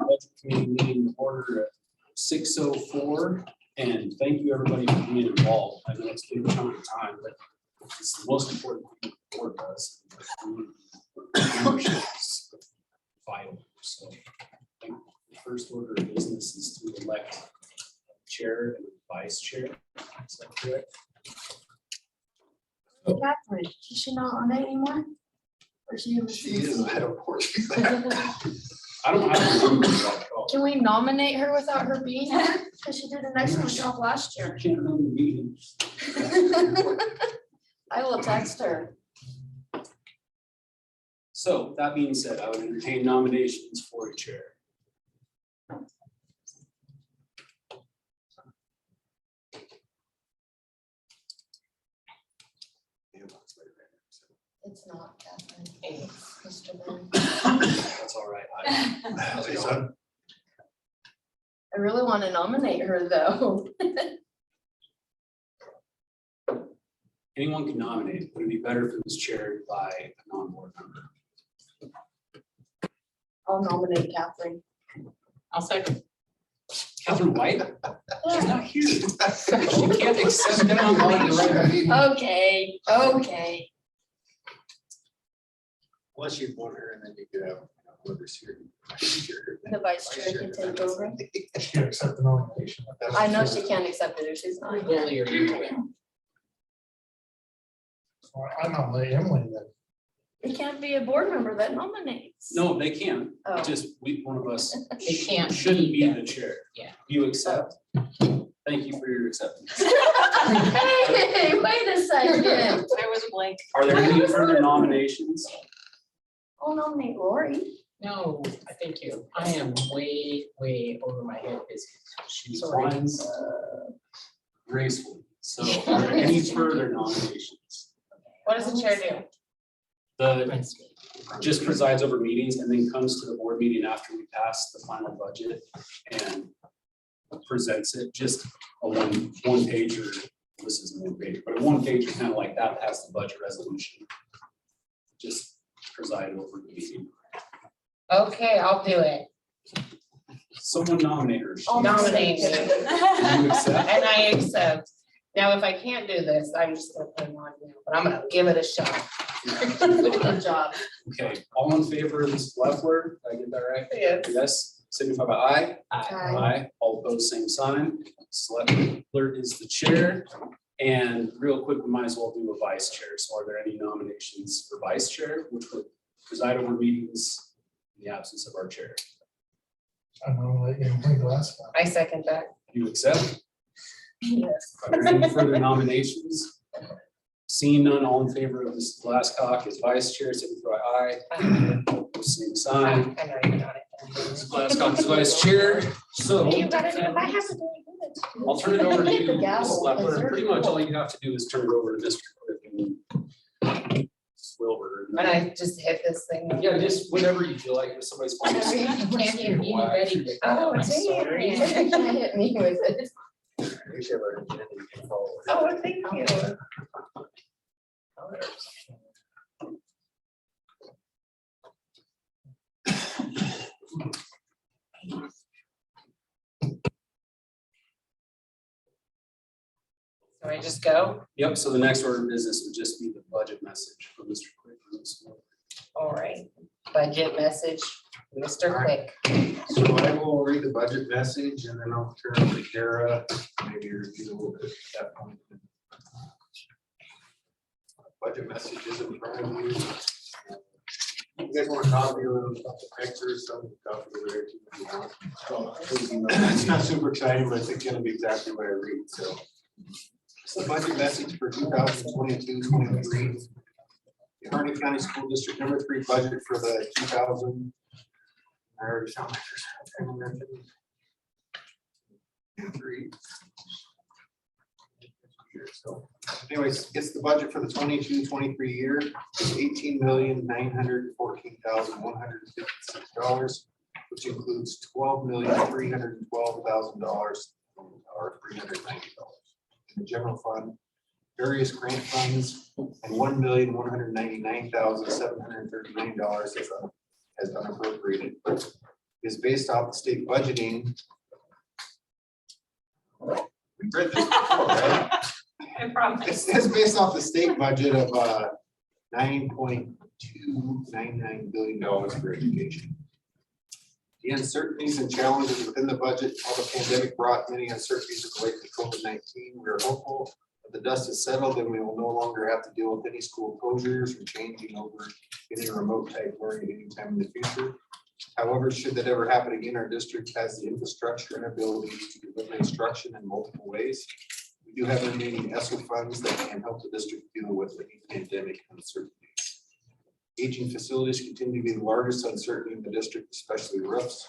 budget committee meeting to order at 6:04. And thank you everybody for being involved. I know it's been a chunk of time, but it's the most important thing the board does. Membership is vital. So I think the first order of business is to elect chair and vice chair. Is that correct? Catherine, is she not on it anymore? Or she is, I don't course. I don't have to remember that at all. Can we nominate her without her being here? Because she did an excellent job last year. I can't remember the meetings. I will text her. So that being said, I would entertain nominations for a chair. It's not Catherine. It's Mr. Ben. That's all right. I really want to nominate her though. Anyone can nominate. Would it be better if it was chaired by a non-board member? I'll nominate Catherine. I'll second. Catherine White? She's not here. She can't accept it on the Okay, okay. Unless you want her and then you could have whoever's here. The vice chair can take over. She can't accept the nomination. I know she can't accept it if she's not here. Bully or you. So I nominate Emily then. It can't be a board member that nominates. No, they can. Oh. Just one of us They can't shouldn't be be the chair. Yeah. You accept? Thank you for your acceptance. Hey, wait a second. I was blank. Are there any further nominations? I'll nominate Lori. No, thank you. I am way, way over my head busy. She Sorry. declines gracefully. So are there any further nominations? What does the chair do? The just presides over meetings and then comes to the board meeting after we pass the final budget and presents it, just a one pager. This isn't one page, but a one pager kind of like that has the budget resolution. Just preside over the meeting. Okay, I'll do it. Someone nominate her. I'll Nominate me. You accept? And I accept. Now, if I can't do this, I'm just gonna put it on now, but I'm gonna give it a shot. Good job. Okay, all in favor of Ms. Leffler? Did I get that right? Yes. Yes, signify by aye. Aye. Aye, all opposed, same sign. Leffler is the chair. And real quick, we might as well do a vice chair. So are there any nominations for vice chair, which would preside over meetings in the absence of our chair? I nominate Emily Glasgow. I second that. You accept? Yes. Are there any further nominations? Seeing none, all in favor of Mrs. Glasscock as vice chair, signify by aye. All opposed, same sign. I know you got it. Mrs. Glasscock is vice chair. So You gotta do it. I have to do it. I'll turn it over to Hit the you, Ms. gavel, Leffler. 'cause Pretty much all you have to do is turn it over to Mr. Quick and Wilbur. And I just hit this thing. Yeah, just whatever you feel like, if somebody's. Can't you be ready? Oh, I'm dang sorry. it. You can't hit me with it. We should have our agenda you can follow. Oh, thank you. So I just go? Yep, so the next order of business would just be the budget message from Mr. Quick. All right. Budget message, Mr. Quick. So I will read the budget message and then I'll turn it to Kara, maybe review a little bit at that point. Budget message is in front of you. You guys want a copy of the pictures, some copy of it. It's not super exciting, but it's gonna be exactly what I read, so. It's the budget message for 2022-23. The Harney County School District number 3 budget for the 2000. I already found my first. So anyways, it's the budget for the 22-23 year. It's $18,914,156, which includes $12,312,000 or $390. The general fund, various grant funds, and $1,199,739 is unappropriated. is based off the state budgeting. We've read this before, right? I promise. It's based off the state budget of $9.299 billion for education. The uncertainties and challenges within the budget, while the pandemic brought many uncertainties related to COVID-19, we are hopeful that the dust is settled and we will no longer have to deal with any school closures or changing over any remote type learning anytime in the future. However, should that ever happen again, our district has the infrastructure and ability to deliver instruction in multiple ways. We do have remaining ESSER funds that can help the district deal with any pandemic uncertainties. Aging facilities continue to be the largest uncertainty in the district, especially roofs.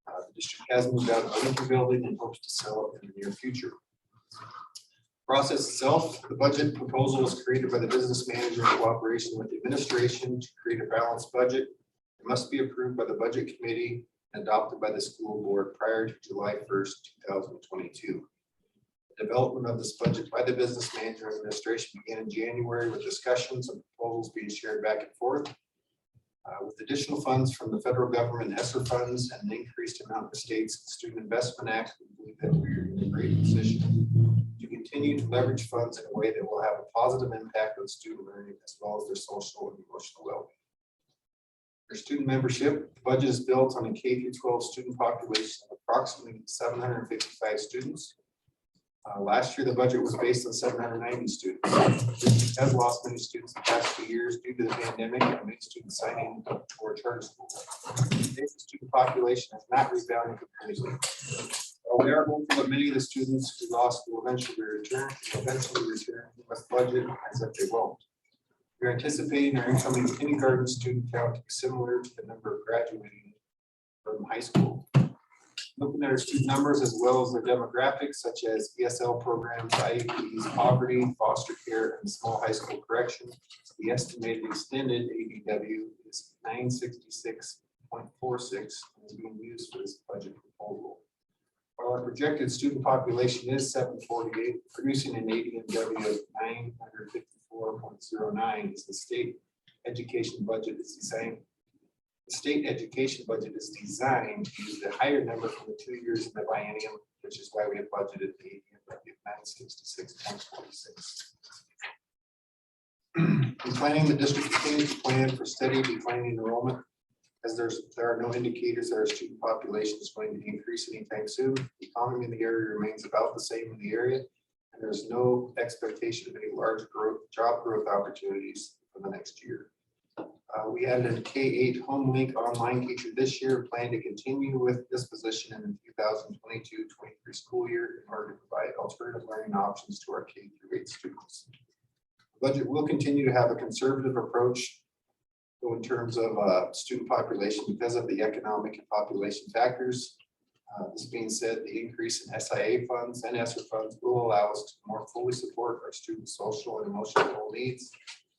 The district has moved out of the Lincoln building and hopes to sell it in the near future. Process itself, the budget proposal was created by the business manager in cooperation with the administration to create a balanced budget. It must be approved by the budget committee and adopted by the school board prior to July 1st, 2022. The development of this budget by the business manager and administration began in January with discussions and proposals being shared back and forth. With additional funds from the federal government, ESSER funds, and an increased amount of the state's Student Investment Act, we believe that we are in a great position to continue to leverage funds in a way that will have a positive impact on student learning as well as their social and emotional well-being. For student membership, the budget is built on a K-12 student population of approximately 755 students. Last year, the budget was based on 790 students. The district has lost many students in the past 2 years due to the pandemic and many students signing up for charter school. The student population has not rebounded completely. While we are hopeful that many of the students who lost will eventually return we must budget as if they won't. We're anticipating our incoming kindergarten student count to be similar to the number of graduating from high school. Looking at our student numbers as well as their demographics, such as ESL programs, IEPs, poverty, foster care, and small high school correction, the estimated extended ADW is 966.46 and is being used for this budget proposal. While our projected student population is 748, producing an ADW of 954.09 is the state education budget is designed. The state education budget is designed to use the higher number for the 2 years in the biennium, which is why we have budgeted the ADW of 966.46. In planning, the district continues to plan for steady declining enrollment as there are no indicators that our student population is going to increase anytime soon. The economy in the area remains about the same in the area, and there's no expectation of any large job growth opportunities for the next year. We added a K-8 home link online teacher this year, plan to continue with this position in the 2022-23 school year in order to provide alternative learning options to our K-8 students. The budget will continue to have a conservative approach in terms of student population because of the economic and population factors. This being said, the increase in SIA funds and ESSER funds will allow us to more fully support our students' social and emotional needs,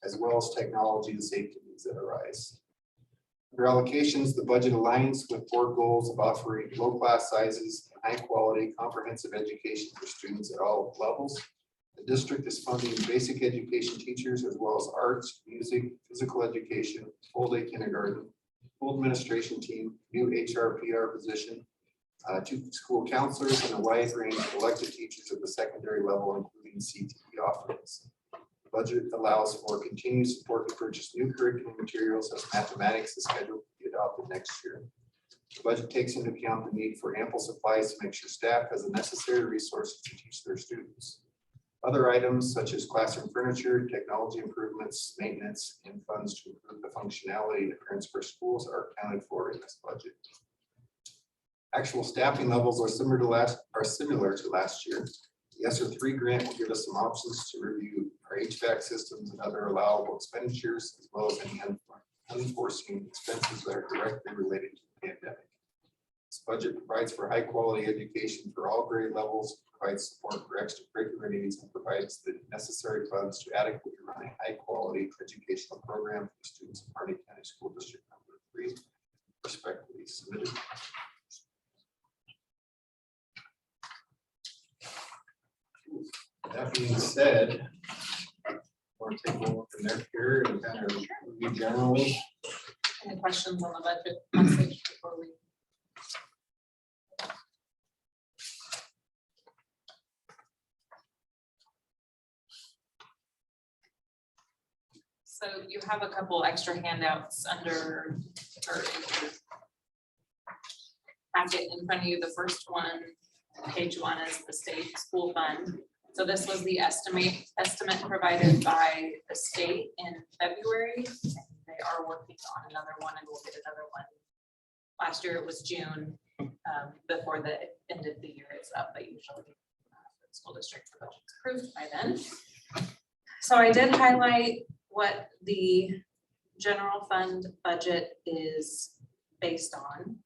as well as technology and safety needs that arise. Under allocations, the budget aligns with board goals of offering low class sizes and high quality comprehensive education for students at all levels. The district is funding basic education teachers as well as arts, music, physical education, full day kindergarten, full administration team, new HR/PR position, 2 school counselors, and a wide range of elected teachers at the secondary level, including CTE offerings. The budget allows for continued support to purchase new curriculum materials as mathematics is scheduled to be adopted next year. The budget takes into account the need for ample supplies to make sure staff has the necessary resources to teach their students. Other items such as classroom furniture, technology improvements, maintenance, and funds to improve the functionality of current schools are accounted for in this budget. Actual staffing levels are similar to last year. The ESSER3 grant will give us some options to review our HVAC systems and other allowable expenditures, as well as any unforeseen expenses that are directly related to the pandemic. This budget provides for high quality education for all grade levels, provides support for extracurricular needs, and provides the necessary funds to adequately run a high quality educational program for students in Harney County School District number 3, respectfully submitted. That being said, I want to take a look in their period and kind of review generally. Any questions on the budget message before we So you have a couple extra handouts under, or in your packet in front of you. The first one, page 1, is the state school fund. So this was the estimate provided by the state in February. And they are working on another one, and we'll get another one. Last year it was June, before the end of the year is up, but usually the school district budget's approved by then. So I did highlight what the general fund budget is based on.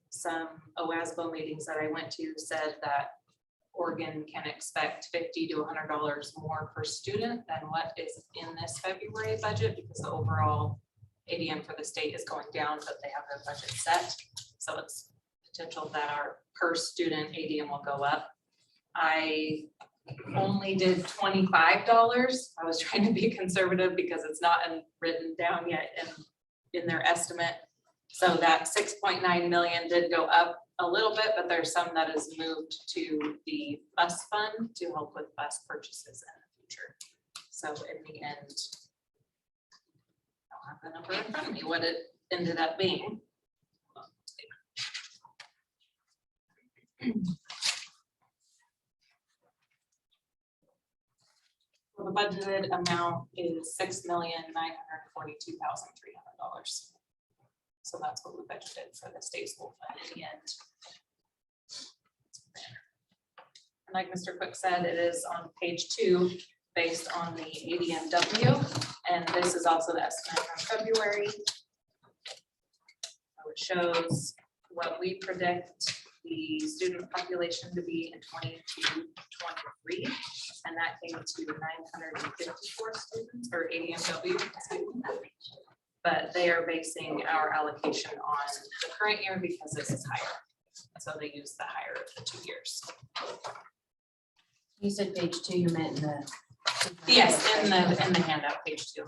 Some OASBO meetings that I went to said that Oregon can expect $50 to $100 more per student than what is in this February budget, because the overall ADM for the state is going down, but they have their budget set. So it's potential that our per student ADM will go up. I only did $25. I was trying to be conservative because it's not written down yet in their estimate. So that 6.9 million did go up a little bit, but there's some that is moved to the bus fund to help with bus purchases in the future. So in the end, I don't have the number in front of me, what it ended up being. Well, the budgeted amount is $6,942,300. So that's what we budgeted for the state school fund at the end. And like Mr. Quick said, it is on page 2 based on the ADMW, and this is also the estimate from February. So it shows what we predict the student population to be in 22-23, and that came to 954 students, or ADMW students. But they are basing our allocation on the current year because this is higher. So they use the higher of the 2 years. You said page 2, you meant in the. Yes, in the handout, page 2.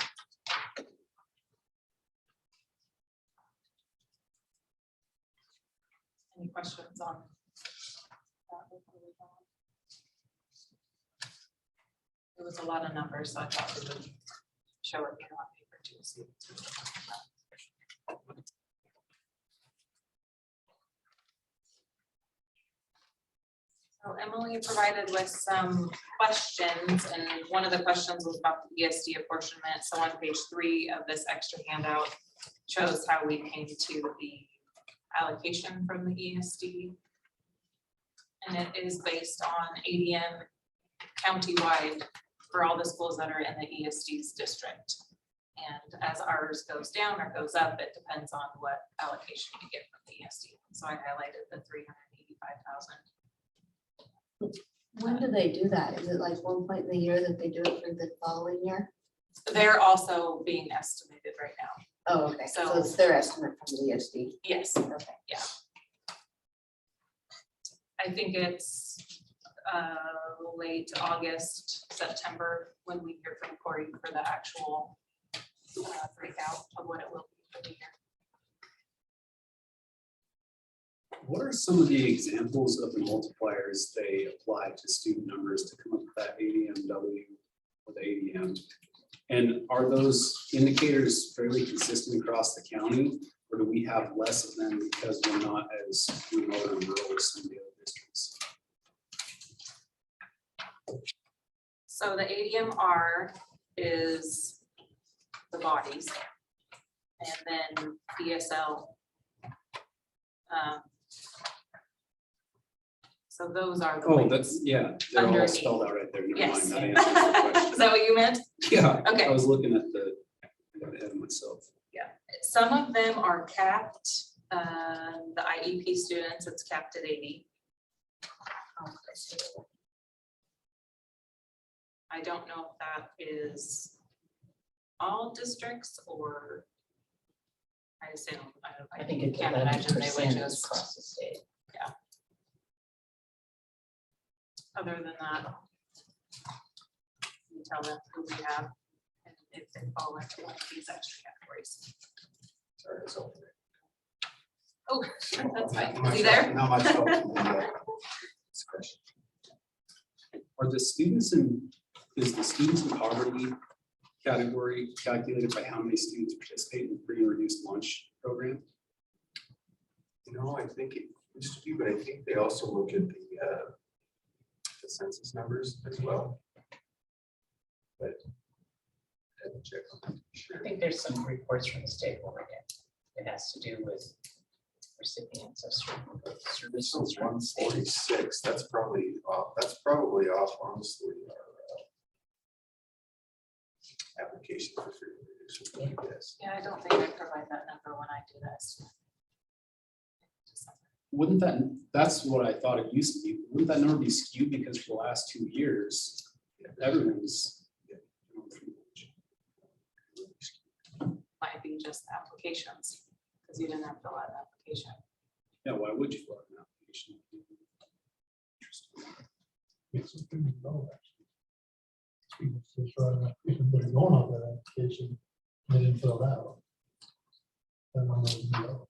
Any questions on that before we go on? It was a lot of numbers, so I thought we would show it here on paper too. So Emily provided with some questions, and one of the questions was about the ESD apportionment. So on page 3 of this extra handout shows how we came to the allocation from the ESD. And it is based on ADM countywide for all the schools that are in the ESD's district. And as ours goes down or goes up, it depends on what allocation you get from the ESD. So I highlighted the 385,000. When do they do that? Is it like one point in the year that they do it for the following year? They're also being estimated right now. Oh, okay, so So- it's their estimate from the ESD. Yes, Okay. I think it's late August, September, when we hear from Corey for the actual breakout of what it will be for the year. What are some of the examples of the multipliers they apply to student numbers to come up with that ADMW or the ADM? And are those indicators fairly consistent across the county, or do we have less of them because we're not as remote and rural as some of the other districts? So the ADMR is the bodies, and then DSL. So those are the. Oh, weights. that's, yeah, they're all Underneath. spelled out right there. Never Yes. mind, that answers the question. Is that what you meant? Yeah, Okay. I was looking at the, I got ahead of myself. Some of them are capped. The IEP students, it's capped at 80. I don't know if that is all districts or. I assume, I think it can't imagine they would just. across the state. Other than that, you tell them who we have and if they fall into one of these extra categories. Sorry, it's over there. Oh, that's fine. Not Is he there? Not much. help from the, this question. Are the students in, is the students in poverty category calculated by how many students participate in the free and reduced lunch program? I think it used to be, but I think they also look at the census numbers as well. But I haven't checked on that for I sure. think there's some reports from the state where it has to do with recipients of certain This services one's from one the state. 46. That's probably off. Honestly. Our application for free and reduced, I guess. Yeah, I don't think I provide that number when I do this. Wouldn't that's what I thought it used to be. Wouldn't that number be skewed because for the last 2 years, everyone's. Might be just applications, because you didn't have to fill out an application. Yeah, why would you fill out an application? It's a good goal, actually. People just run an application, but going on that application, they didn't fill it out. That number was low.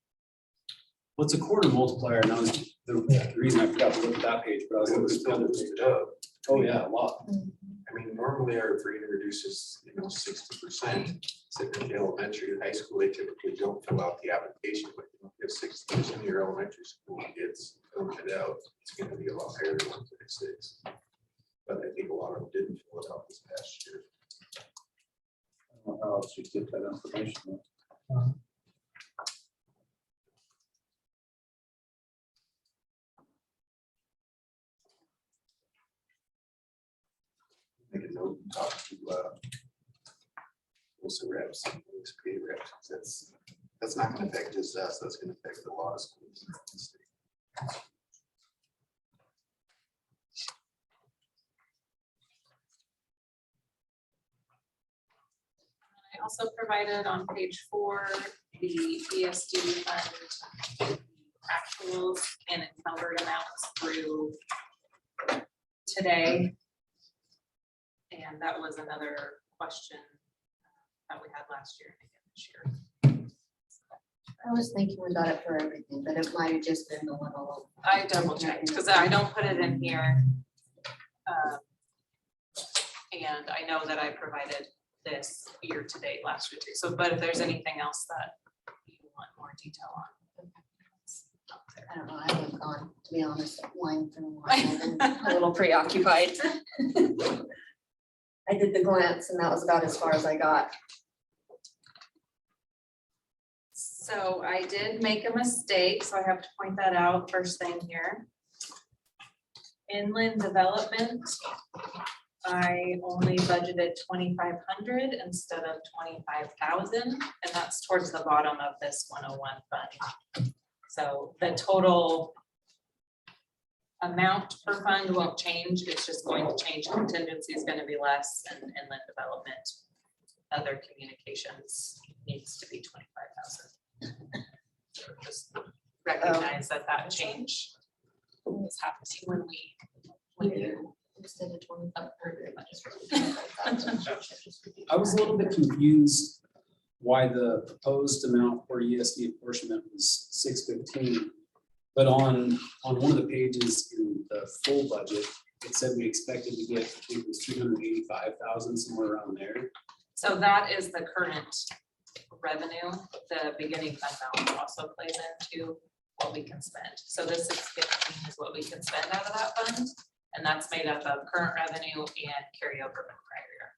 What's a quarter multiplier? And that was the reason I forgot to look at that page, but I was It looking was at the still other boosted page. up. Oh, yeah, a lot. I mean, normally our free and reduced is, 60%. Typically elementary, high school, they typically don't fill out the application, but if 60% of your elementary school kids fill it out, it's gonna be a lot higher than 136. But I think a lot of them didn't fill it out this past year. I don't know how else you get that information. Make a note and talk to also reps, OSPA reps. That's not gonna affect just us, that's gonna affect a lot of schools in the state. I also provided on page 4, the ESD fund actuals and encumbered amounts through today. And that was another question that we had last year and again this year. I was thinking we got it for everything, but it might have just been the little. I double checked because I don't put it in here. And I know that I provided this year to date last year too. So, but if there's anything else that you want more detail on. it's up there. I don't know, I haven't gone, to be honest, line through line. I've been a little preoccupied. I did the glance and that was about as far as I got. So I did make a mistake, so I have to point that out first thing here. Inland development, I only budgeted 2,500 instead of 25,000, and that's towards the bottom of this 101 fund. So the total amount per fund won't change, it's just going to change. Contingency is going to be less, and inland development, other communications needs to be 25,000. So just recognize that change is happening when you. Instead of 2,500. I was a little bit confused why the proposed amount for ESD apportionment was 615. But on one of the pages in the full budget, it said we expected to get, I think it was 285,000, somewhere around there. So that is the current revenue. The beginning fund balance also plays into what we can spend. So this 615 is what we can spend out of that fund. And that's made up of current revenue and carryover from prior year.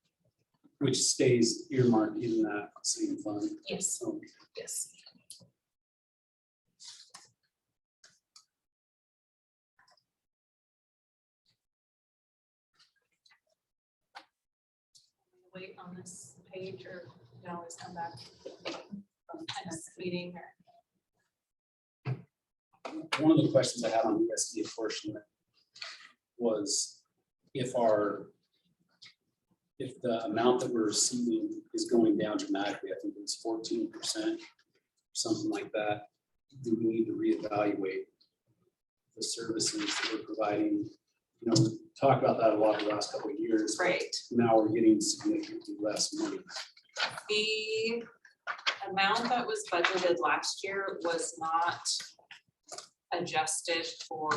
Which stays earmarked in that same fund. Yes, So yes. Wait on this page, or you can always come back from next meeting or. one of the questions I had on ESD apportionment was if the amount that we're receiving is going down dramatically, I think it was 14%, something like that, do we need to reevaluate the services that we're providing? You know, we talked about that a lot the last couple of years. but Right. Now we're getting significantly less money. The amount that was budgeted last year was not adjusted for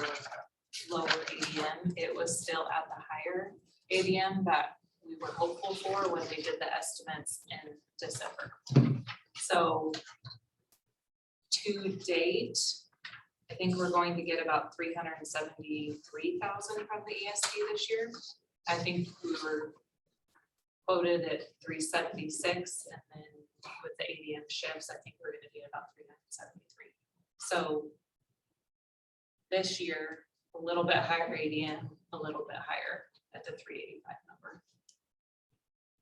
lower ADM. It was still at the higher ADM that we were hopeful for when they did the estimates in December. So to date, I think we're going to get about 373,000 from the ESD this year. I think we were quoted at 376, and then with the ADM shifts, I think we're gonna be about 373. So this year, a little bit higher ADM, a little bit higher at the 385 number.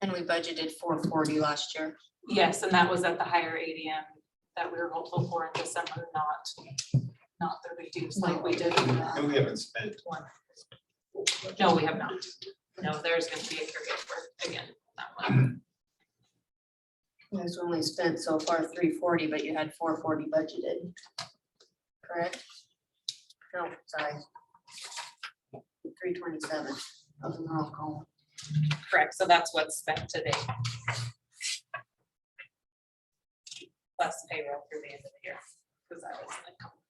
And we budgeted 440 last year. Yes, and that was at the higher ADM that we were hopeful for in December, not the reduced like we did. in the And we haven't spent. one. No, we have not. No, there's going to be a carryover again, that one. You guys only spent so far 340, but you had 440 budgeted. Correct? No, sorry. 327 of the wrong column. Correct, so that's what's spent today. Plus payroll through the end of the year, because that was a couple of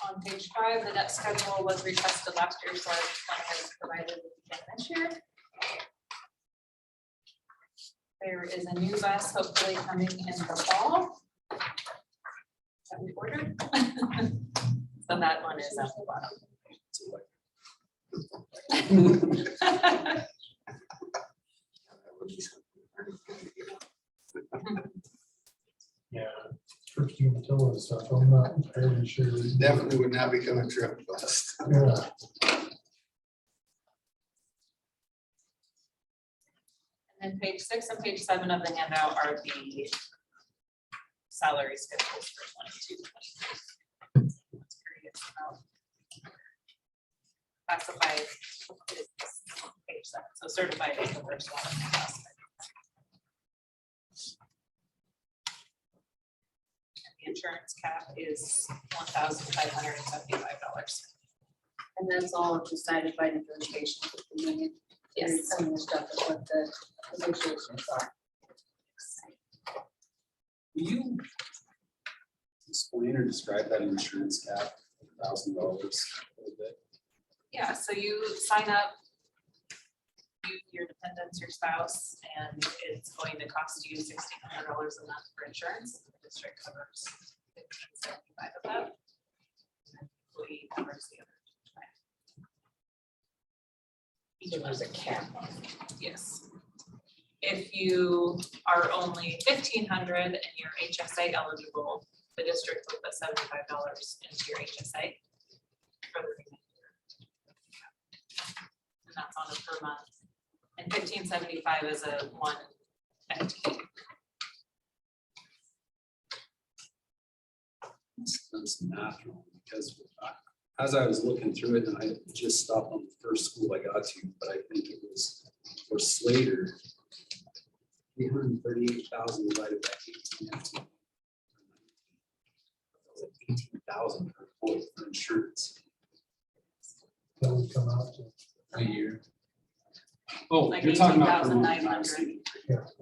On page 5, the debt schedule was requested last year, so I went ahead and provided it again this year. There is a new bus hopefully coming in the fall that we ordered. So that one is at the bottom. Yeah, first utility stuff, I'm not entirely sure. Definitely would not become a trip bust. Yeah, And then page 6 and page 7 of the handout are the salary schedules for 22, 23. Classified is page 7, so certified is the first one. And classified. The insurance cap is $1,575. And that's all decided by negotiation with the union. Yes. Some of the stuff is what the negotiations are. Will you explain or describe that insurance cap, $1,000 a little bit? Yeah, so you sign up, your dependents, your spouse, and it's going to cost you $1,600 a month for insurance. The district covers $1,575 of that. And the employee covers the other. Each one is a cap. Yes. If you are only $1,500 and you're HSA eligible, the district will put $75 into your HSA for the remainder. And that's on a per month. And $1,575 is a one FTE. That's natural, because as I was looking through it, and I just stopped on the first school I got to, but I think it was for Slater, 338,000 divided by 18. 18,000 per employee for insurance. that would come out to, A year. Oh, Like you're talking about per month. I was 18,900.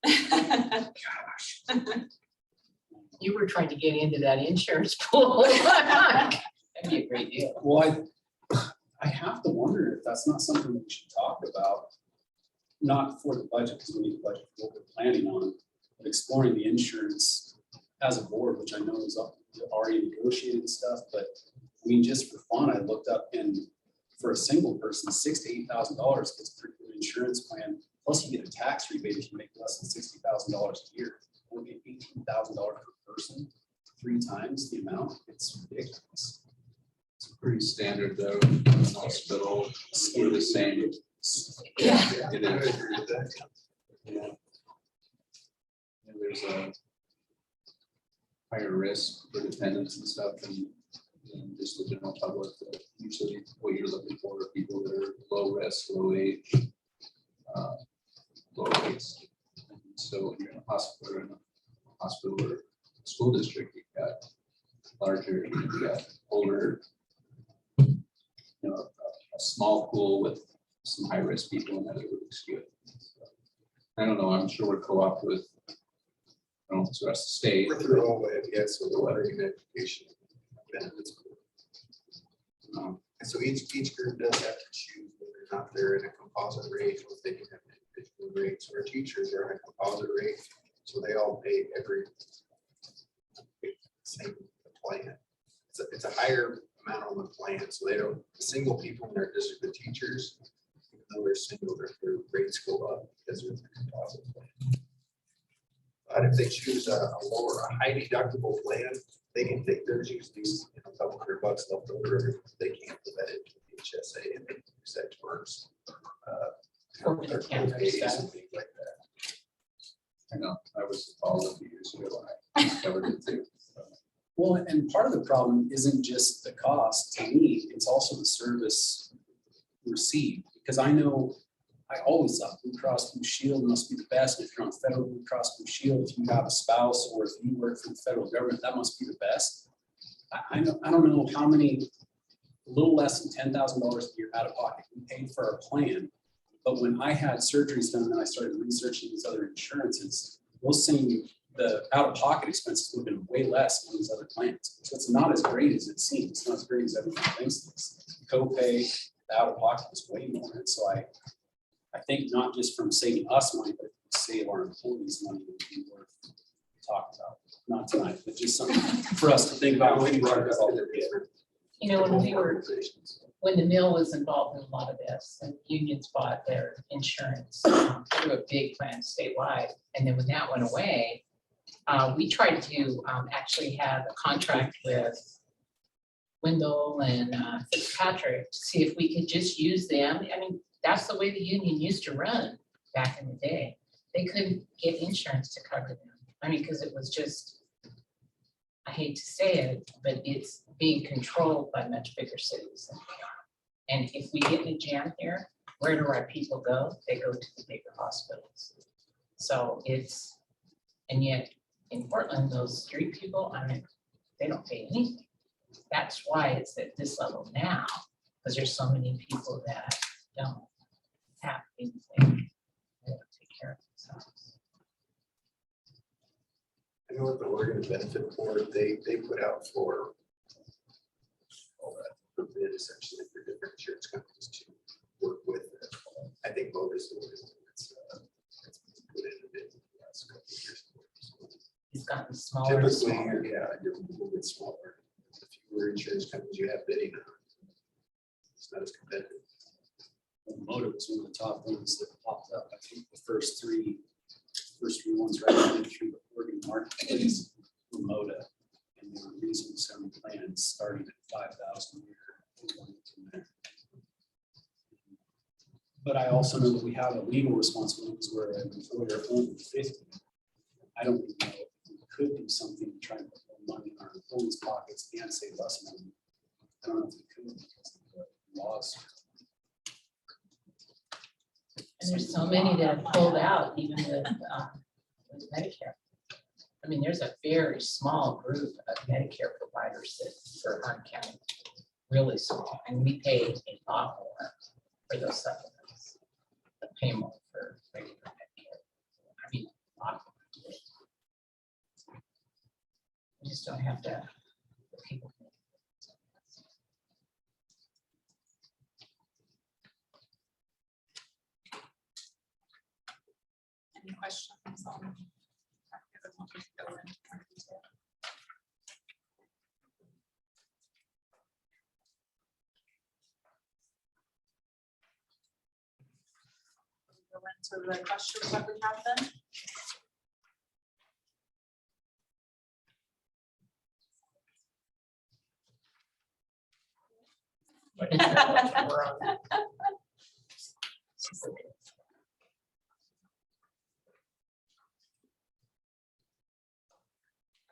thinking, Gosh. You were trying to get into that insurance pool. That'd be a great deal. Well, I have to wonder if that's not something that we should talk about, not for the budget, because we need a budget for what we're planning on, but exploring the insurance as a board, which I know is already negotiated and stuff, but I mean, just for fun, I looked up, and for a single person, $6,000 to $8,000 gets a pretty good insurance plan. Plus you get a tax rebate if you make less than $60,000 a year. We'll get $18,000 per person, 3 times the amount. It's ridiculous. It's pretty standard though, in the hospital, we're the same. Yeah. It is. Yeah. And there's a higher risk for dependents and stuff and just the general public. That usually what you're looking for are people that are low risk, low age, low rates. And so when you're in a hospital or school district, you've got larger, you've got older. you know, a small pool with some high-risk people and that it would skew it. I don't know, I'm sure we're co-op with, I don't know if it's the rest of the state. We're through OLED, yes, so the lettering education benefits. And so each group does have to choose whether or not they're in a composite rate or if they can have individual rates. Our teachers are in a composite rate, so they all pay every same plan. It's a higher amount on the plan, so they don't, the single people in their district, the teachers, even though they're single, their rates go up because they're in the composite plan. But if they choose a lower, a high deductible plan, they can take theirs, use these, you know, couple $100 left over. They can't put that into the HSA and they can use that towards Over the counter co-pays stuff. and things like that. I know, I was followed a few years ago, and I discovered it too. So, Well, and part of the problem isn't just the cost to me, it's also the service received. Because I know, I always thought Blue Cross Blue Shield must be the best. If you're on federal Blue Cross Blue Shield, if you have a spouse or if you work for the federal government, that must be the best. I don't know how many, a little less than $10,000 a year out of pocket we paid for our plan. But when I had surgeries done and I started researching these other insurances, those same, the out-of-pocket expenses would have been way less on these other plans. So it's not as great as it seems. It's not as great as everyone thinks it is. Copay, the out-of-pocket is way more. And so I think not just from saving us money, but save our employees money would be worth talking about. Not tonight, but just something for us to think about. When You know, when the mill was involved in a lot of this, and unions bought their insurance through a big plan statewide, and then when that went away, we tried to actually have a contract with Wendell and Fitzpatrick to see if we could just use them. I mean, that's the way the union used to run back in the day. They couldn't get insurance to cover them. I mean, because it was just, I hate to say it, but it's being controlled by much bigger cities than we are. And if we get in a jam here, where do our people go? They go to the bigger hospitals. So it's, and yet in Portland, those street people, I mean, they don't pay anything. That's why it's at this level now, because there's so many people that don't have anything. They don't take care of themselves. I know what the Oregon Benefit Board, they put out for all that for bid essentially for different insurance companies to work with. I think both is the one that's put in the bid the last couple of years. It's gotten smaller and Typically, smaller. yeah, you're a little bit smaller. The fewer insurance companies you have bidding on, it's not as competitive. Motive was one of the top ones that popped up. I think the first three ones recommended through the Oregon marketplace were Moda, and they were reasonable selling plans starting at 5,000 a year. But I also know that we have a legal responsibility where an employer owns 50. I don't even know if we could do something to try and put more money in our employees' pockets and save us money. I don't know if we could because of the laws. And there's so many that have pulled out, even with Medicare. I mean, there's a very small group of Medicare providers that for Hunt County, really small, and we pay a lot more for those supplements. The pay more for regular Medicare. I mean, a lot more. We just don't have to. The people. Any questions on? Go into more detail. Go into the questions that we have then. What is that? We're on.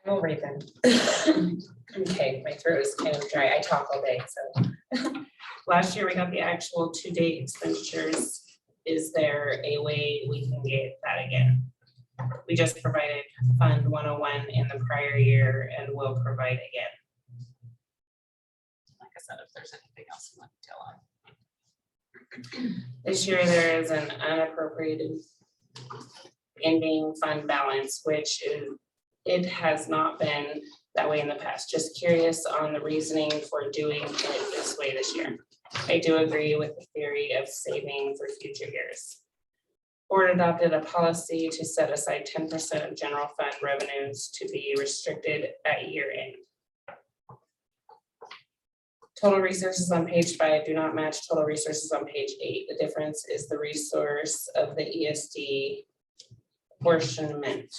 I'm Raven. Okay, my throat is kind of dry. I talk all day, so. Last year we got the actual to-date expenditures. Is there a way we can get that again? We just provided Fund 101 in the prior year and will provide again. Like a said, if there's anything else you want to tell on. This year, there is an unappropriated ending fund balance, which it has not been that way in the past. Just curious on the reasoning for doing it this way this year. I do agree with the theory of saving for future years. Board adopted a policy to set aside 10% of general fund revenues to be restricted at year end. Total resources on page 5 do not match total resources on page 8. The difference is the resource of the ESD apportionment.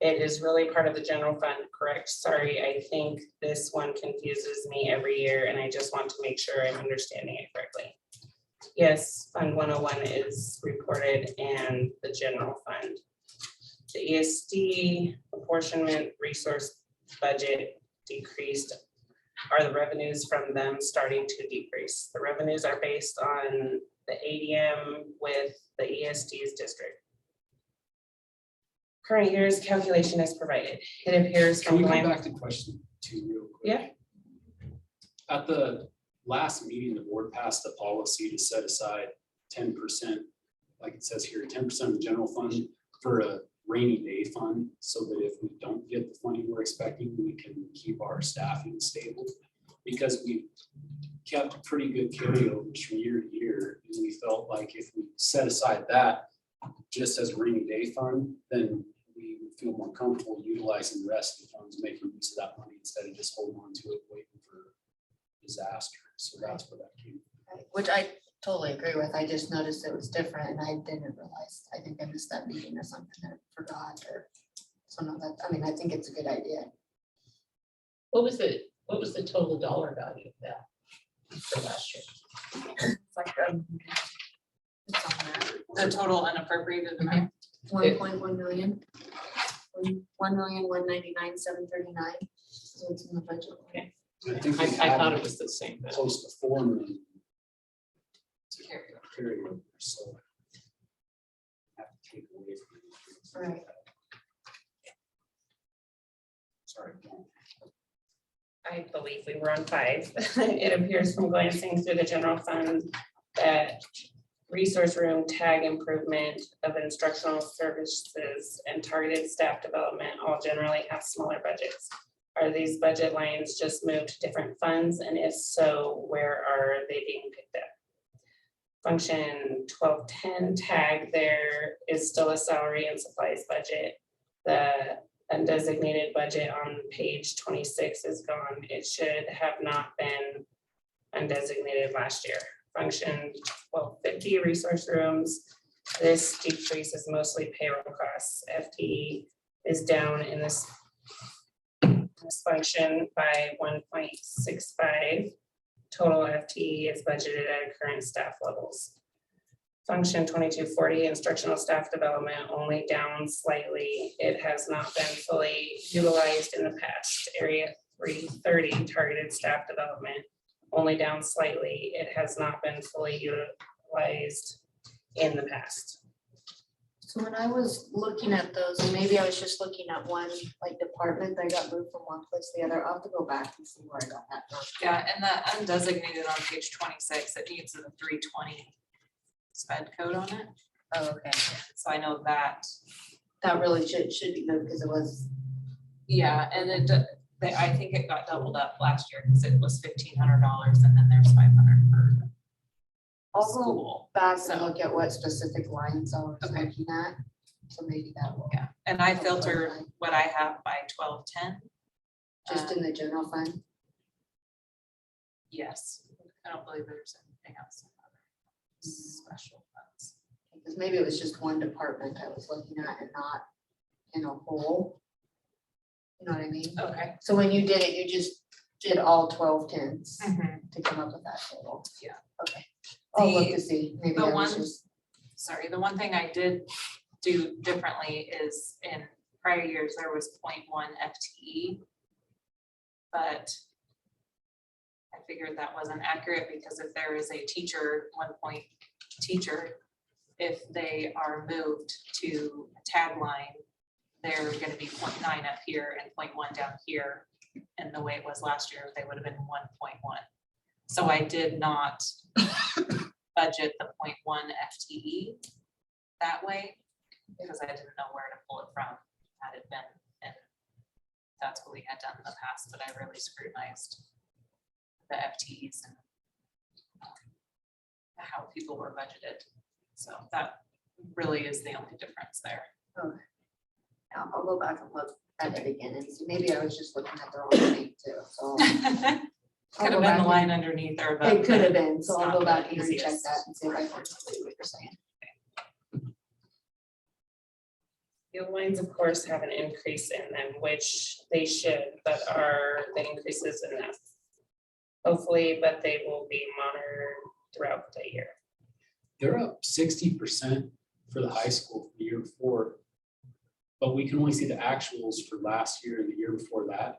It is really part of the general fund, correct? Sorry, I think this one confuses me every year, and I just want to make sure I'm understanding it correctly. Yes, Fund 101 is reported and the general fund. The ESD apportionment resource budget decreased. Are the revenues from them starting to decrease? The revenues are based on the ADM with the ESD's district. Current year's calculation is provided. It appears Can from we come line. back to question 2 real quick? Yeah. At the last meeting, the board passed a policy to set aside 10%, like it says here, 10% of the general fund for a rainy day fund, so that if we don't get the funding we're expecting, we can keep our staffing stable. Because we kept pretty good carryovers from year to year, and we felt like if we set aside that just as a rainy day fund, then we would feel more comfortable utilizing the rest of the funds, making use of that money instead of just holding on to it, waiting for disaster. So that's where that came from. Which I totally agree with. I just noticed it was different and I didn't realize. I think I missed that meeting or something that I forgot or. So no, that, I mean, I think it's a good idea. What was the total dollar value of that for last year? It's like, it's on there. The total unappropriated amount. 1.1 million. 1,199,739. So it's in the budget. Okay. I think I we thought had it was the same. but- close to 4 million to carryover, so have to take away from it. Right. Sorry. I believe we were on 5. It appears from glancing through the general fund that resource room tag improvement of instructional services and targeted staff development all generally have smaller budgets. Are these budget lines just moved to different funds? And if so, where are they being picked up? Function 1210 tag, there is still a salary and supplies budget. The undesignated budget on page 26 is gone. It should have not been undesignated last year. Function 1250 resource rooms. This decrease is mostly payroll costs. FTE is down in this function by 1.65. Total FTE is budgeted at current staff levels. Function 2240 instructional staff development only down slightly. It has not been fully utilized in the past. Area 330 targeted staff development only down slightly. It has not been fully utilized in the past. So when I was looking at those, and maybe I was just looking at one like department that got moved from one place to the other, I'll have to go back and see where I got that from. Yeah, and the undesignated on page 26, it needs a 320 sped code on it. Oh, okay. So I know that, That really should be moved because it was, yeah, and I think it got doubled up last year because it was $1,500 and then there's 500 for I'll go school. back So- and look at what specific lines I was Okay. looking at. So maybe that will, Yeah, and I filter what I have by 1210. just in the general fund. Yes, I don't believe there's anything else in other special funds. Because maybe it was just one department I was looking at and not in a whole. You know what I mean? Okay. So when you did it, you just did all 1210s Mhm. to come up with that total. Yeah. Okay. I'll look The- to see, maybe the I was one- just, Sorry, the one thing I did do differently is in prior years, there was 0.1 FTE. But I figured that wasn't accurate because if there is a teacher, 1 point teacher, if they are moved to a tag line, they're gonna be 0.9 up here and 0.1 down here. and the way it was last year, they would have been 1.1. So I did not budget the 0.1 FTE that way, because I didn't know where to pull it from, had it been, and that's what we had done in the past, but I really scrutinized the FTEs and how people were budgeted. So that really is the only difference there. I'll go back and look at it again and see, maybe I was just looking at the wrong thing too, so. Could have been the line underneath or above. It could have but been, so it's I'll not go back the and recheck easiest. that and see if I can see what you're saying. Fuel lines, of course, have an increase in them, which they should, but the increase is enough? Hopefully, but they will be monitored throughout the year. They're up 60% for the high school from the year before. But we can only see the actuals for last year and the year before that.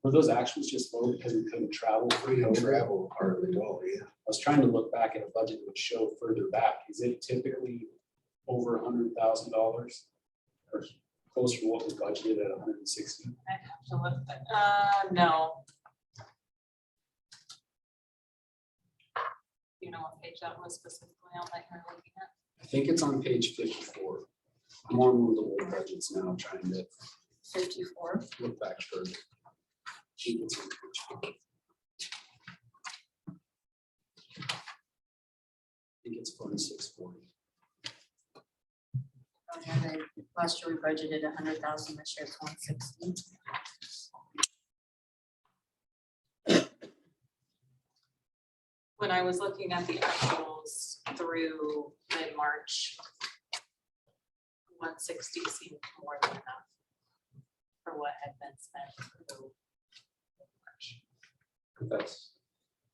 Were those actuals just low because we couldn't travel? We don't travel hardly at all, yeah. I was trying to look back at a budget that would show further back. Is it typically over $100,000? Or closer to what was budgeted at 160? I'd have to look, no. You know what page that was specifically on that you're looking at? I think it's on page 54. I'm on one of the old budgets now, trying to 54. look back further. I think it's on page 50. I think it's 4640. Last year we budgeted 100,000, this year it's 160. When I was looking at the actuals through mid-March, 160 seemed more than enough for what had been spent through March. That's,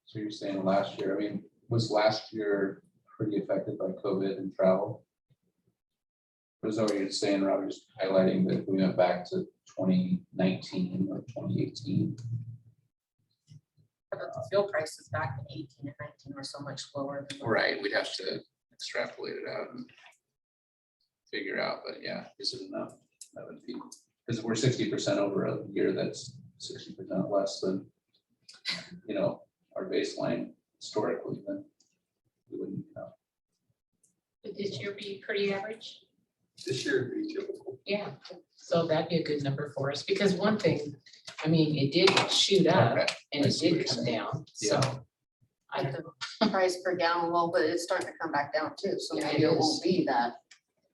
so you're saying last year, I mean, was last year pretty affected by COVID and travel? Or is that what you're saying, Rob, just highlighting that we went back to 2019 or 2018? But the fuel prices back in 18 and 19 were so much lower. than- Right, we'd have to extrapolate it out and figure out, but yeah, is it enough? That would be, because we're 60% over a year that's 60% less than, you know, our baseline historically, then we wouldn't know. Would this year be pretty average? This year would be typical. Yeah, so that'd be a good number for us, because one thing, I mean, it did shoot up Okay. and I it see what did you're come saying. down, Yeah. so. I But the price per gallon, well, but it's starting to come back down too, so Yeah, it maybe it is. won't be that.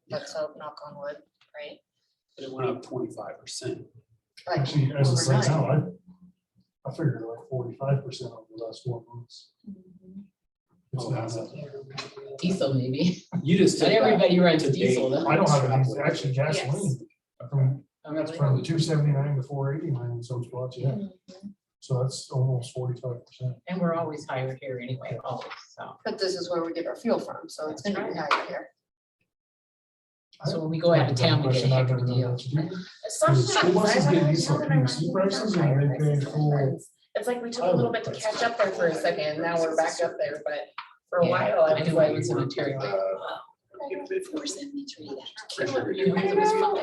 Let's hope, knock on wood, right? But it went up 25%. Like Actually, as it stands overnight. now, I figured like 45% over the last 4 months. It's Oh, not that's that- Diesel maybe, You just. not took that everybody runs to diesel date. though. I don't have any, actually gasoline, from, Oh, it's really? from 279 to 489 in some spots, yeah. Mhm. So that's almost 45%. And we're always higher here anyway, always, so. But this is where we get our fuel from, so it's gonna be higher here. So when we go out of town, we get a I've heck of a never done deal. that. Do the Sometimes school buses I get don't diesel know that I'm PUC not prices or higher they pay prices full? sometimes. It's like we took a little bit to catch up there for a second, and now we're back up there, but for a Yeah, while, I I was knew I like. was in Ontario. Get bid for it. 473, Pretty sure You know, it was fun.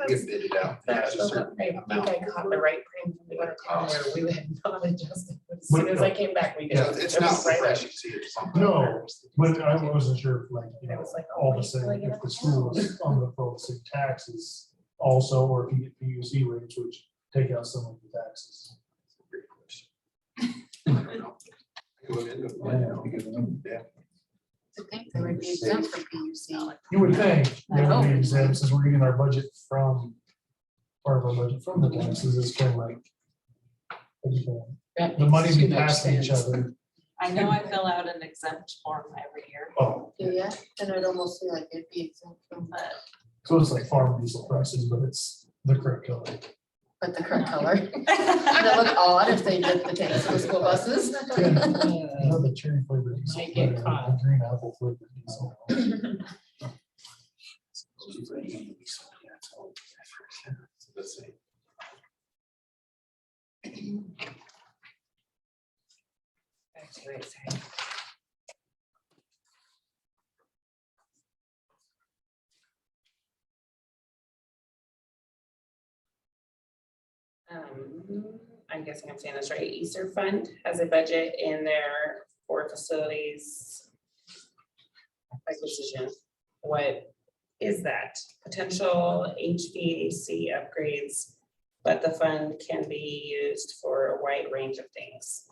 Get bid it out. That's It's a the certain one, I think amount. I caught the right time when we went out where we had not adjusted. As soon as I came back, we did. Yeah, It's It not was the right price up. you see it. something. No, but I wasn't sure if like, you It know, was like, oh, all of a wait till I sudden, get if up the to school is on the processing taxes also, or if you get PUC rates, which take out some of the taxes. Great question. I don't know. I can look into it. Yeah. I think they would be exempt from PUC. You would think I they would be hope. exempt since we're getting our budget from, part of our budget from the taxes is kind of like. what do you call it? That The makes money too we much pass to each sense. other. I know I fill out an exempt form every year, Oh, Do ya? Then it'd almost feel like it'd be exempt from, but so it's like farm diesel prices, but it's the correct color. but the correct color. That look odd if they did the tanks of the school buses. You know, the cherry flavored diesel. Might get the caught. Green apple flavored diesel. Let's see. Back to it, sorry. I'm guessing I'm saying this right, Easter Fund has a budget in there for facilities acquisition. What is that? Potential HVAC upgrades, but the fund can be used for a wide range of things.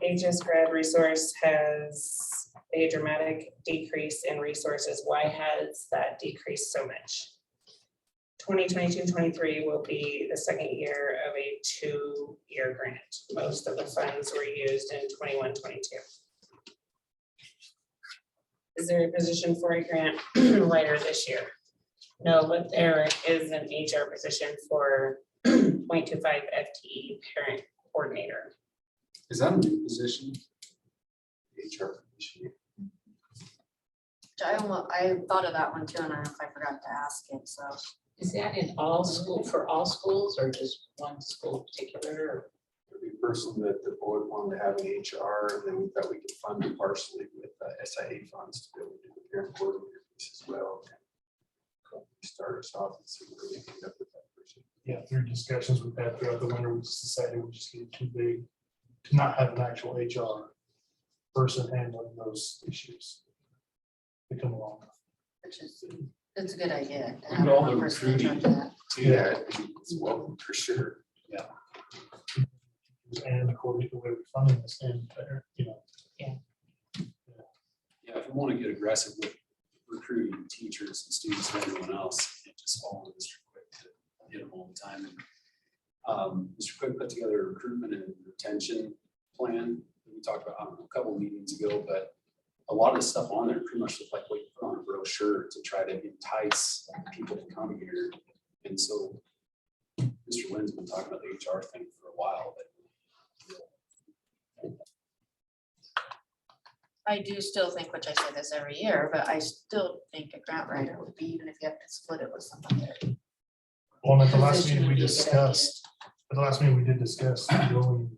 HS grad resource has a dramatic decrease in resources. Why has that decreased so much? 2022-23 will be the second year of a 2-year grant. Most of the funds were used in 21-22. Is there a position for a grant writer this year? No, but there is an HR position for 0.25 FTE parent coordinator. Is that a new position? HR issue. I thought of that one too, and I don't know if I forgot to ask it, so. Is that in all school, for all schools or just one school in particular? Or The person that the board wanted to have in HR, and then we thought we could fund it partially with SIA funds to be able to do the parent coordinator piece as well. Start us off and see where we can end up with that person. Yeah, through discussions we've had throughout the winter, we just decided we just get too big to not have an actual HR person handling those issues. To come along. Which is, it's a good idea. to Look have at all one the person in charge of recruiting. that. Yeah, it's welcome for sure. And according to the way we're funding this, and, you know. Yeah. Yeah, if we want to get aggressive with recruiting teachers and students and everyone else, it just follow Mr. Quick to hit them all the time. And Mr. Quick put together a recruitment and retention plan that we talked about a couple meetings ago, but a lot of the stuff on there pretty much look like what you put on a brochure to try to entice people to come here. And so Mr. Lynn's been talking about the HR thing for a while, but I do still think, which I say this every year, but I still think a grant writer would be, even if you have to split it with somebody. Well, at the last Position meeting we would be a good discussed, at the last meeting we did discuss going,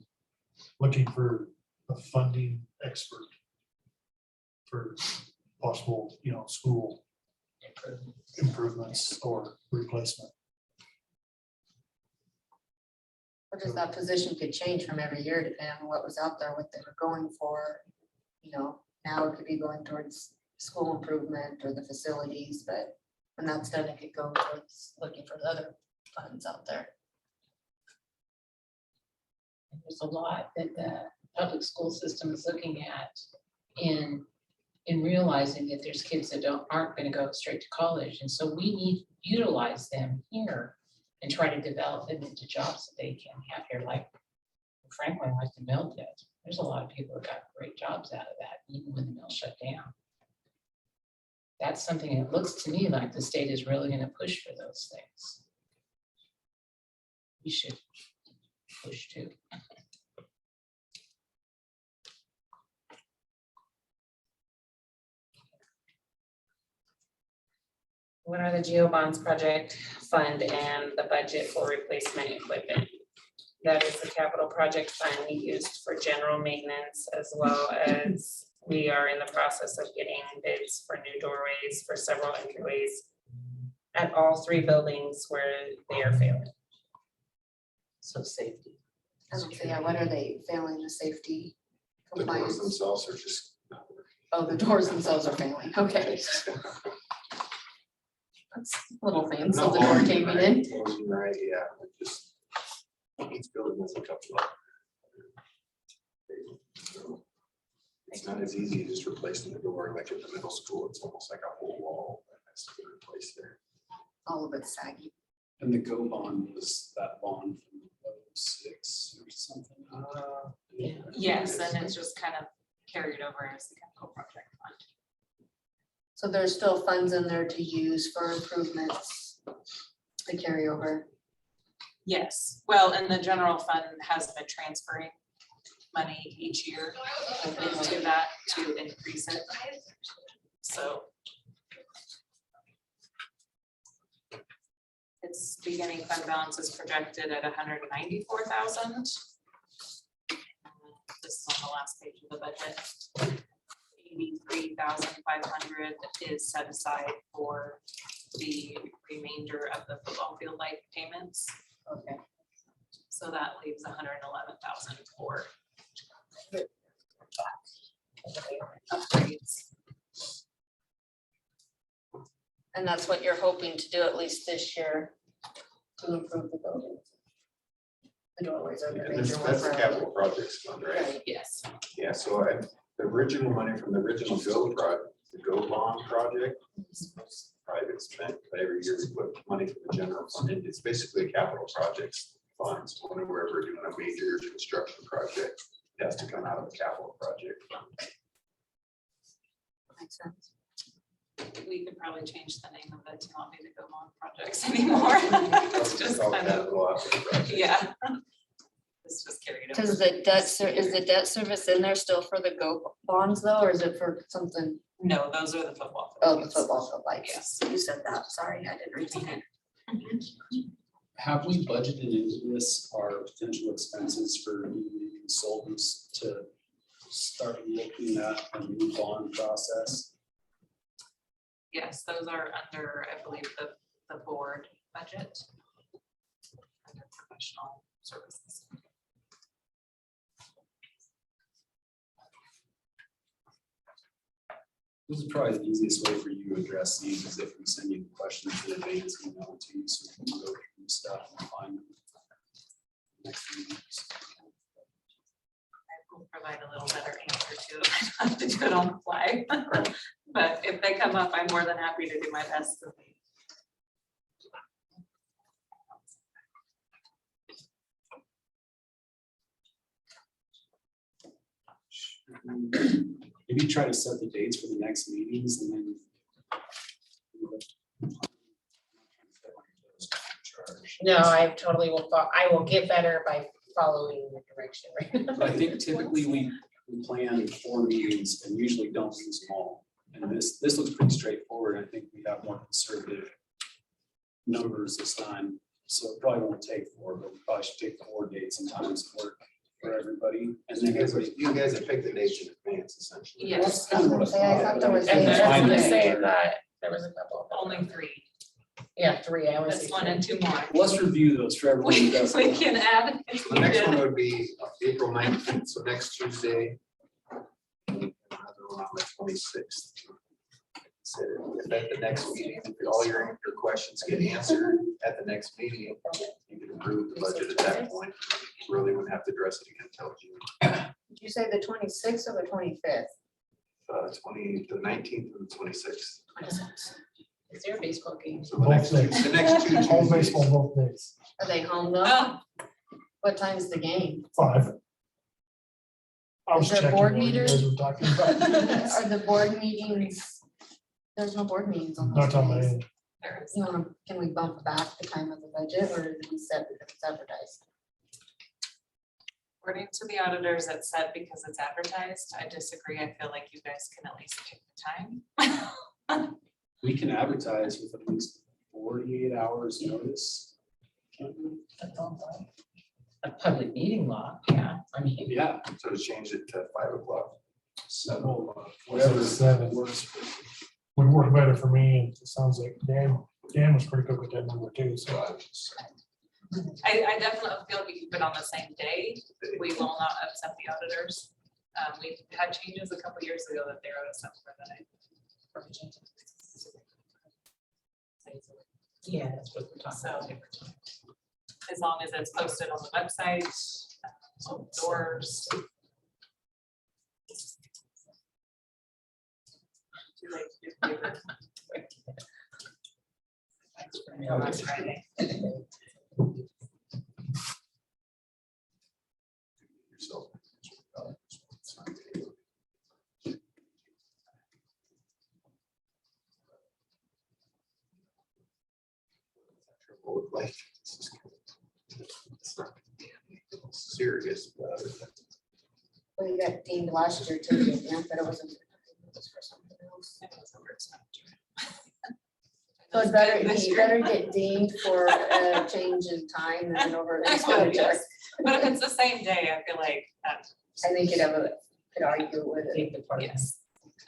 looking for a funding expert for possible, you know, school improvements or replacement. Or just that position could change from every year depending on what was out there, what they were going for. You know, now it could be going towards school improvement or the facilities, but when that's done, it could go towards looking for the other funds out there. And there's a lot that the public school system is looking at in realizing that there's kids that aren't going to go straight to college. And so we need to utilize them here and try to develop them into jobs that they can have here, like Franklin, like the mill did. There's a lot of people that got great jobs out of that, even when the mill shut down. That's something that looks to me like the state is really going to push for those things. We should push too. What are the GEO bonds project fund and the budget for replacement equipment? That is the capital project fund used for general maintenance, as well as we are in the process of getting bids for new doorways for several entryways at all 3 buildings where they are failing. So safety. I don't see, yeah, what are they failing the safety The doors compliance? themselves are just not working. Oh, the doors themselves are failing, okay. That's a little thing, so the door caving in. Right, yeah, it just, each building has a couple of. So, it's not as easy as just replacing the door, like at the middle school, it's almost like a whole wall that has to be replaced there. All of it's saggy. and the Go bond was that bond from 06 or something. Yes, and it's just kind of carried over as the capital project fund. So there's still funds in there to use for improvements, the carryover. Yes, well, and the general fund has been transferring money each year into that to increase it. So its beginning fund balance is projected at 194,000. This is on the last page of the budget. 83,500 is set aside for the remainder of the football field light payments. Okay. So that leaves 111,000 for upgrades. And that's what you're hoping to do at least this year to improve the building. The doorways are the And major one that's for the capital projects fund, right? Right. Yes. Yeah, so the original money from the original the Go Bond project, private spent, but every year we put money from the general fund. It's basically a capital projects funds. Whenever we're doing a major construction project, it has to come out of the capital project fund. Makes sense. We could probably change the name of it to not be the Go On Projects anymore. It's just All kind of, capital asset projects. yeah. It's just carried over. Does the debt, is the debt service in there still for the Go bonds though, or is it for something? No, those are the football. Oh, the fields. football field lights. Yes. You said that. Sorry, I didn't repeat it. Have we budgeted into this our potential expenses for new consultants to start looking at a new bond process? Yes, those are under, I believe, the board budget. Under professional services. This is probably the easiest way for you to address these is if we send you the questions in advance, email to you, so you can go through stuff and find them. Next meeting. I will provide a little better answer to it. I don't have to do it on the fly. But if they come up, I'm more than happy to do my best. Maybe try to set the dates for the next meetings and then. No, I totally will, I will get better by following the direction. But I think typically we plan 4 meetings and usually don't use them all. And this looks pretty straightforward. I think we have more conservative numbers this time. So it probably won't take 4, but we probably should take 4 dates and times to work for everybody. And then everybody. You guys have picked the dates in advance essentially. Yes, I was gonna say, I thought there was. And That's I was fine. gonna say that there was a couple of them. only 3. Yeah, 3 hours. This one and 2 more. Let's review those for everyone. who We doesn't. can add. if So the next one needed. would be April 19th, so next Tuesday. And another one on the 26th. So if at the next meeting, if all your questions get answered at the next meeting, you can approve the budget at that point. You really wouldn't have to address it again until June. Did you say the 26th or the 25th? The 19th and the 26th. 26th. Is there a baseball game? So the next Both days. the next 2 Home Tuesdays. baseball both days, Are they home though? Oh, What time's the game? 5. I was Is there checking board what you meters? guys were talking about. Are the board meetings? There's no board meetings on Not those on my days. end. there is. You wanna, can we bump back the time of the budget or is it set because it's advertised? According to the auditors, it's set because it's advertised. I disagree. I feel like you guys can at least pick the time. We can advertise with at least 48 hours notice. Can't we? A public meeting law, yeah, I mean. Yeah, So to change it to 5 o'clock. so whatever 7. works. Would work better for me, and it sounds like Dan was pretty good with that number too, so. I definitely feel we keep it on the same day. We will not upset the auditors. We had changes a couple years ago that they wrote us up for the night. Yeah, that's what we're talking about. As long as it's posted on the website, on doors. Too late to do paper. Oh, that's Friday. Yourself. Like, it's not serious, but Well, you got deemed last year too, didn't you? But it wasn't. It was for something else. It was a word expenditure. So it's better, you better get deemed for a change in time than an over expenditure. Yes. But if it's the same day, I feel like that, I think could argue with it. Take the part. yes.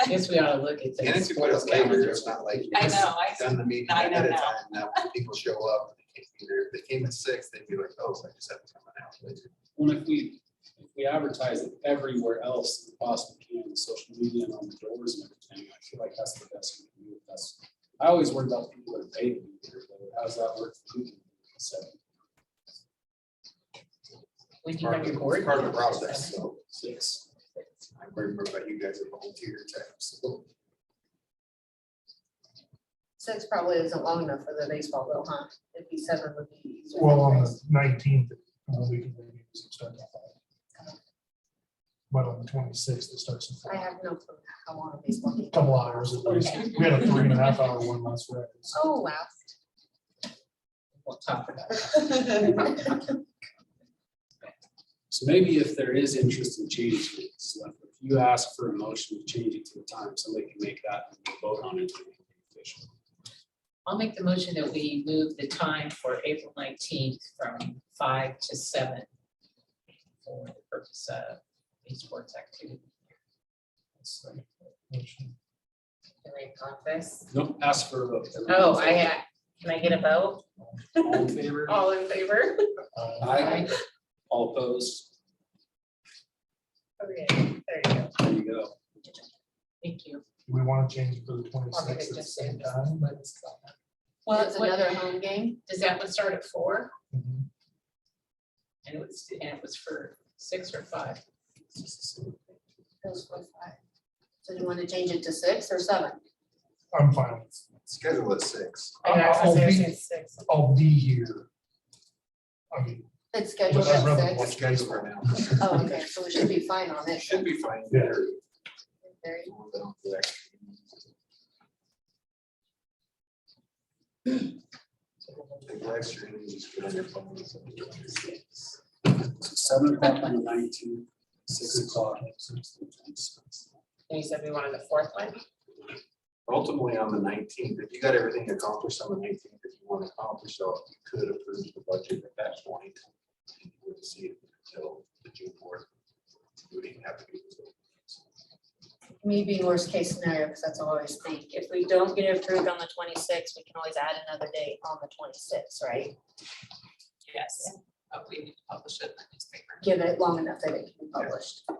Guess we ought to look at And the if you put it sports later, calendar. it's not like you I just know, done the meeting I know ahead of now. time. Now when people show up, they can't be there. If they came at 6, they'd be like, oh, so I just have to come out later. Well, if we advertise it everywhere else we possibly can, social media and on the doors and everything, I feel like that's the best we can do. That's, I always worry about people that are paid to be here, but how's that work for you? So, When do you have your board? Part of the meeting? process, so 6. I remember about you guys are volunteer types. So 6 probably isn't long enough for the baseball though, huh? It'd be 7 would be. Well, on the 19th, we can maybe do some stuff. But on the 26th, it starts I in have no clue how long a baseball game. a couple hours at least. Okay. We had a 3.5 hour one last Friday. so- Oh, wow. We'll talk about it. So maybe if there is interest in changing it, so if you ask for a motion to change it to a time, somebody can make that and vote on it. and make it official. I'll make the motion that we move the time for April 19th from 5 to 7 for the purpose of a sports activity. So, Motion. Can we talk this? Nope, ask for a vote. Oh, can I get a vote? All in favor? All in favor? Aye. All opposed? Okay, there you go. There you go. Thank you. Do we want to change it for the I'll make 26th it at the just same say- time? Well, It's another home game. does that one start at 4? Mhm. And it was for 6 or 5? Goes for 5. So do you want to change it to 6 or 7? I'm fine. schedule at 6. I'll be here. I mean, It's scheduled But I'd rather at What's 6. guys for now? Oh, okay, so we should be fine on it. Should be fine. Yeah. There you Take live stream, just get on your phone. 7 o'clock on the 19th, 6 o'clock. You said we wanted the 4th one? Ultimately, on the 19th, if you got everything accomplished on the 19th, if you want to accomplish, so you could approve the budget at that point. You wouldn't see it until the June 4th. You wouldn't even have to be. Maybe worst case scenario, because that's all I always think. If we don't get it approved on the 26th, we can always add another date on the 26th, right? Yes, but we need to publish it in the newspaper. Give it long enough that it can be published. so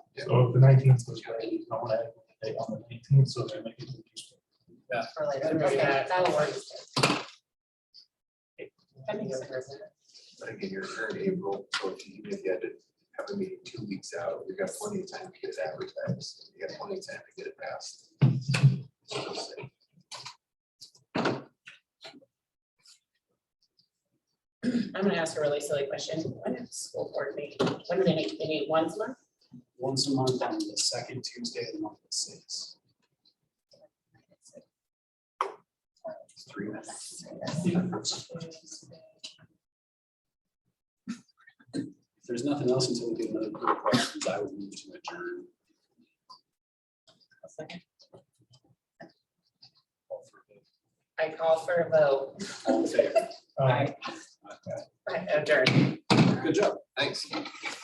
if the 19th was ready, I want to have a date on the 19th, so they make it. For later. Maybe Okay, that- that'll work. That makes sense. But again, you're in April, so if you had to have a meeting 2 weeks out, you got plenty of time to get it advertised. You got plenty of time to get it passed. So say, I'm gonna ask a really silly question. When is school board meeting? When do they meet? They meet once a month? Once a month on the second Tuesday of the month at 6. 3 minutes. If there's nothing else until we get another quick questions, I would move to adjourn. I call for a vote. All in favor? Aye. Okay. Adjourn. Good job. Thanks.